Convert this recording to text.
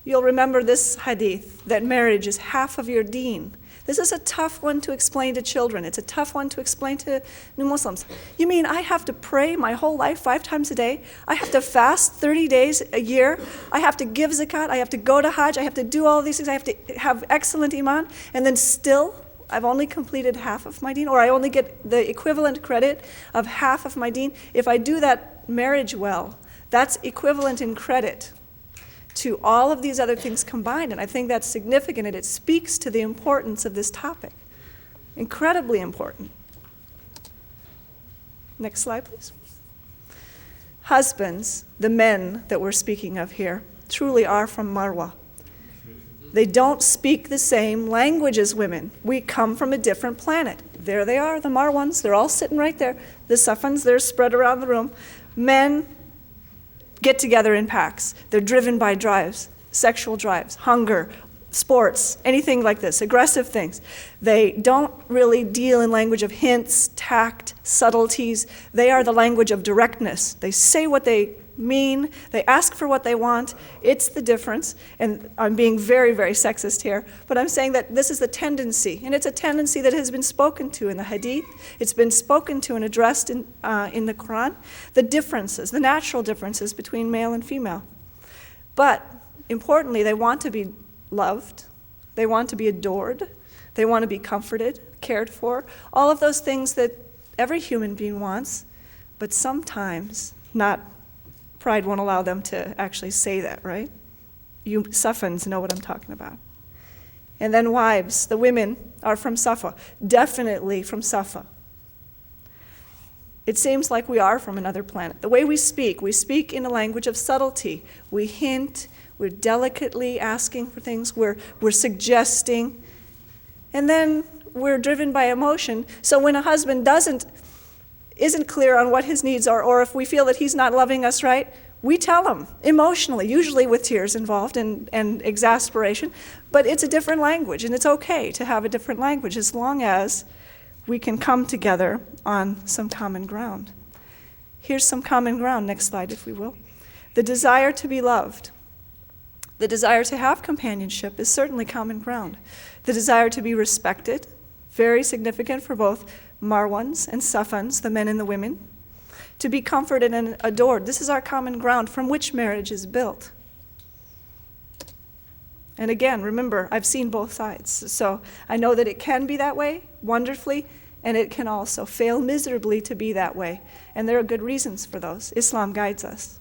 You'll remember this hadith, that marriage is half of your deen. This is a tough one to explain to children. It's a tough one to explain to new Muslims. You mean I have to pray my whole life 5 times a day? I have to fast 30 days a year? I have to give zakat? I have to go to Hajj? I have to do all these things? I have to have excellent iman? And then still, I've only completed half of my deen? Or I only get the equivalent credit of half of my deen? If I do that marriage well, that's equivalent in credit to all of these other things combined. And I think that's significant, and it speaks to the importance of this topic. Incredibly important. Next slide, please. Husbands, the men that we're speaking of here, truly are from Marwa. They don't speak the same language as women. We come from a different planet. There they are, the Marwans. They're all sitting right there. The Safans, they're spread around the room. Men get together in packs. They're driven by drives, sexual drives, hunger, sports, anything like this, aggressive things. They don't really deal in language of hints, tact, subtleties. They are the language of directness. They say what they mean. They ask for what they want. It's the difference. And I'm being very, very sexist here, but I'm saying that this is the tendency, and it's a tendency that has been spoken to in the Hadith. It's been spoken to and addressed in the Quran. The differences, the natural differences between male and female. But importantly, they want to be loved. They want to be adored. They want to be comforted, cared for. All of those things that every human being wants, but sometimes pride won't allow them to actually say that, right? You Safans know what I'm talking about. And then wives, the women are from Safa, definitely from Safa. It seems like we are from another planet. The way we speak in a language of subtlety. We hint, we're delicately asking for things, we're suggesting, and then we're driven by emotion. So when a husband isn't clear on what his needs are, or if we feel that he's not loving us right, we tell him emotionally, usually with tears involved and exasperation, but it's a different language, and it's okay to have a different language as long as we can come together on some common ground. Here's some common ground, next slide if we will. The desire to be loved. The desire to have companionship is certainly common ground. The desire to be respected, very significant for both Marwans and Safans, the men and the women. To be comforted and adored. This is our common ground from which marriage is built. And again, remember, I've seen both sides. So I know that it can be that way, wonderfully, and it can also fail miserably to be that way. And there are good reasons for those. Islam guides us.